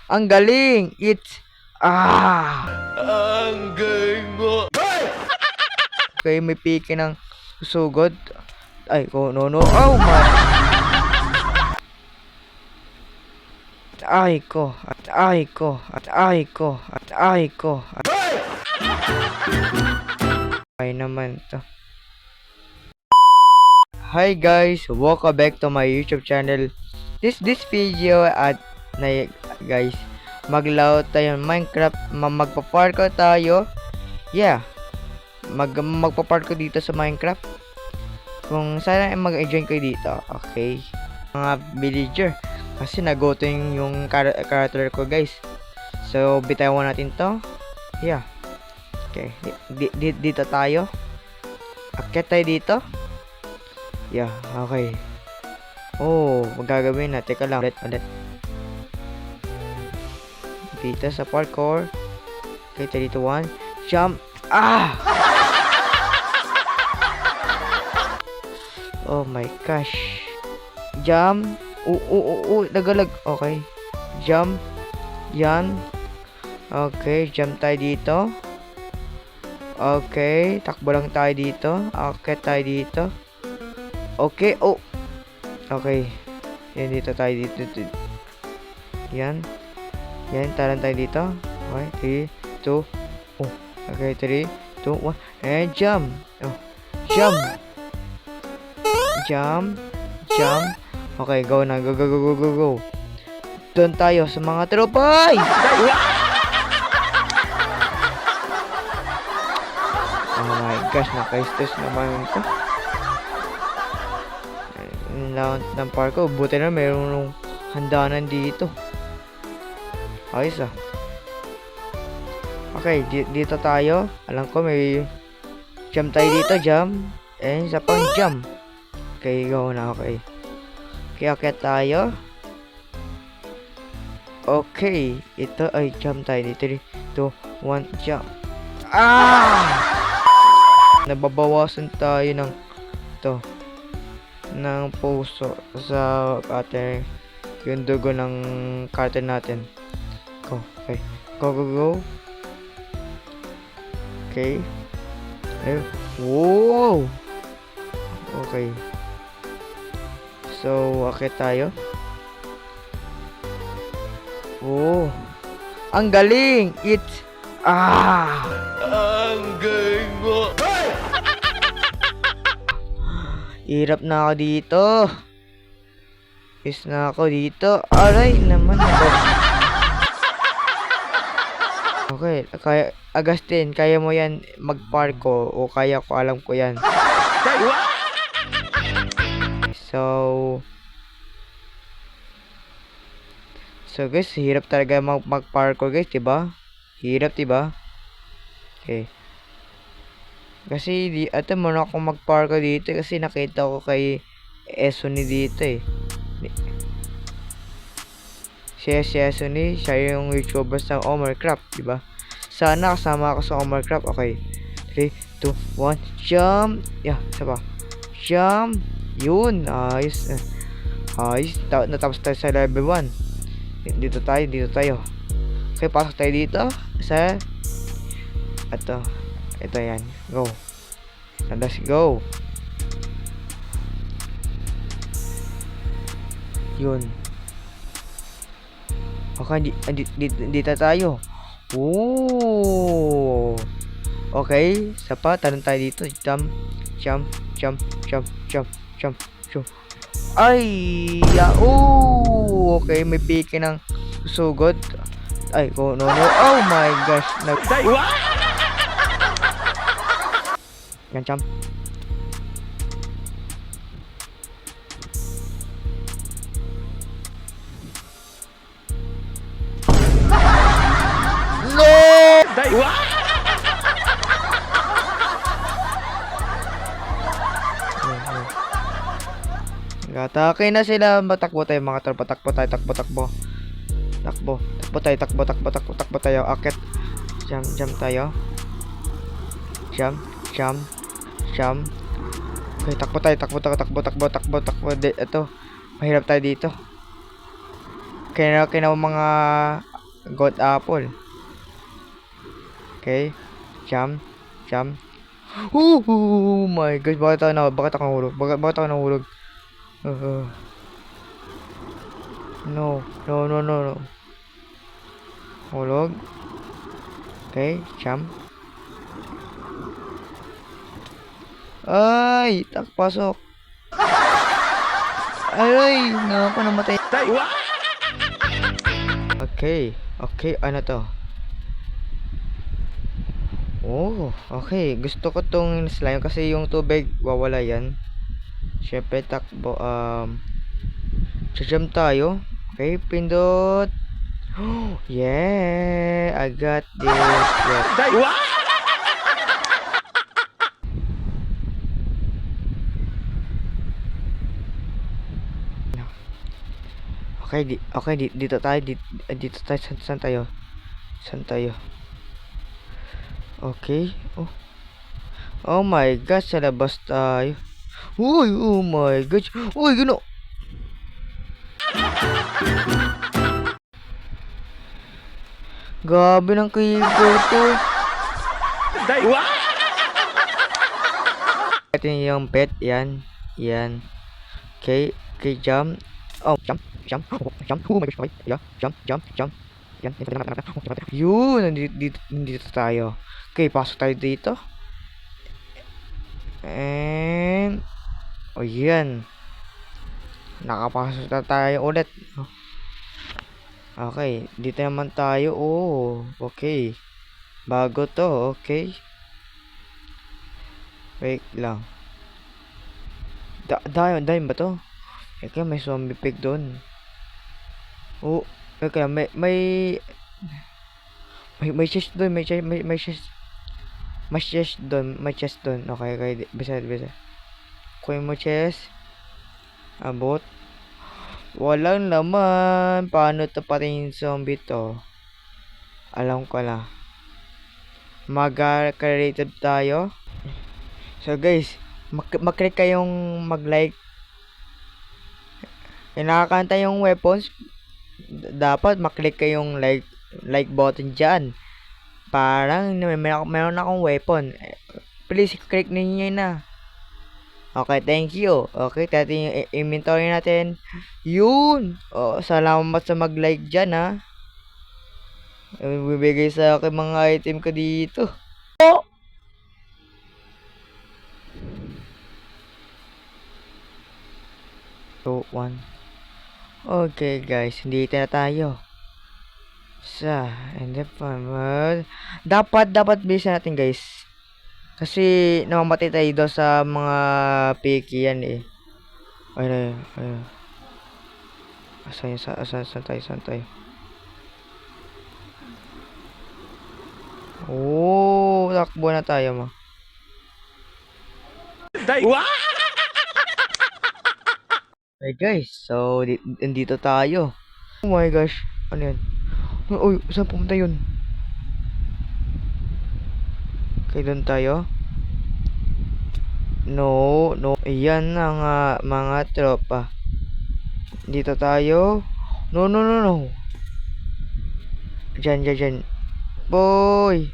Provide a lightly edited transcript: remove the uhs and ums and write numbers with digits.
Ang galing! It's... Ang galing mo! Okay, may piki ng sugod. Ay, oh, no. Oh my... Ay ko. Ay naman to. Hi guys, welcome back to my YouTube channel. This video at guys, maglaro tayo ng Minecraft, magpa-parkour tayo. Yeah. Magpa-parkour dito sa Minecraft. Kung sana mag-enjoy kayo dito. Okay. Mga villager kasi nagoto yung character ko guys. So bitawan natin to. Yeah. Okay. Dito tayo. Akyat tayo dito. Yeah, okay. Oh, magagawin na. Teka lang. Ulit. Dito sa parkour. Okay, tayo dito. One. Jump. Oh my gosh. Jump. Nagalag. Okay. Jump. Yan. Okay, jump tayo dito. Okay, takbo lang tayo dito. Okay, tayo dito. Okay, oh. Okay. Yan, dito tayo dito. Yan. Yan, taran tayo dito. Okay, 3, 2. Oh. Okay, 3, 2, 1. And jump. Oh. Jump. Okay, go na. Go. Doon tayo sa mga tropay. Oh my gosh, naka-stress naman ito. Ng parko, buti na mayroong handanan dito. Ayos ah. Okay, dito tayo. Alam ko may jump tayo dito, jump. And isa pang jump. Okay, go na, okay. Okay, tayo. Okay, ito ay jump tayo dito. 3, 2, 1, jump. Nababawasan tayo ng ng puso sa ating yung dugo ng cutter natin. Go. Okay. Go. Okay. Ay, wow. Okay. So, akit tayo. Oh. Ang galing. It's ang galing mo. Hirap na ako dito. Is na ako dito. Aray naman. Okay, kaya Agustin, kaya mo yan mag-parkour o kaya ko, alam ko yan. So guys, hirap talaga mag-parkour guys, diba? Hirap, diba? Okay. Kasi muna ako mag-parkour dito kasi nakita ko kay Esoni dito eh. Si Esoni, siya yung YouTuber sa Omercraft, diba? Sana kasama ako sa Omercraft. Okay. 3, 2, 1, jump. Yeah, isa pa. Jump. Yun, ayos. Natapos tayo sa level 1. Dito tayo. Okay, pasok tayo dito sa ito yan. Go. Let's go. Yun. Okay, dito tayo. Oh. Okay, sapa, talon tayo dito. Jump. Ay, okay, may piki ng sugod. Ay, no. Oh my gosh. Yan, jump. No! Atake na sila. Takbo tayo mga tropa. Takbo tayo. Akit. Jump tayo. Jump. Okay, takbo tayo. Ito. Mahirap tayo dito. Kaya mga Goat apple. Okay. Jump. Jump. Oh my gosh, bakit ako nahulog? Bakit ako nahulog? No, no, no, no, no. Hulog. Okay, jump. Ay, pasok. Ay, naku, namatay. Okay, okay, ano to? Oh, okay. Gusto ko tong slime kasi yung tubig wawala yan. Syempre takbo jump tayo. Okay, pindot. Oh, yeah, I got this. Yeah. Okay, dito tayo, dito tayo, saan tayo? Saan tayo? Okay. Oh my gosh, sa labas tayo. Uy, oh my gosh. Uy, gano. Gabi ng creeper to. Ito yung pet, yan. Yan. Okay, jump. Oh, jump. Oh my gosh, okay. Yeah, jump. Yan, yun, nandito tayo. Okay, pasok tayo dito. And oh, yan. Nakapasok na tayo ulit. Okay, dito naman tayo. Oh, okay. Bago to, okay. Wait lang. Dime ba to? Eka, may zombie pig doon. Oh, eka, may chest doon, may chest doon. Okay, bisa. Kuha mo chest. Abot. Walang laman. Paano to patin yung zombie to? Alam ko na. Mag-creative tayo. So guys, mag-click kayong mag-like. Nakakanta yung weapons. Dapat mag-click kayong like button dyan. Parang meron akong weapon. Please click ninyo na. Okay, thank you. Okay, tatin yung inventory natin. Yun. Oh, salamat sa mag-like dyan, ha. Bibigay sa akin mga item ko dito. Oh! 2, 1. Okay, guys. Dito na tayo. And then, dapat bisa natin, guys. Kasi namamatay tayo daw sa mga picky yan eh. Ayun. Saan tayo? Oh, takbo na tayo mo. Hey guys, so dito tayo. Oh my gosh, ano yan? Uy, saan pumunta yun? Okay, doon tayo. No. Ayan na nga, mga tropa. Dito tayo. No. Diyan. Boy!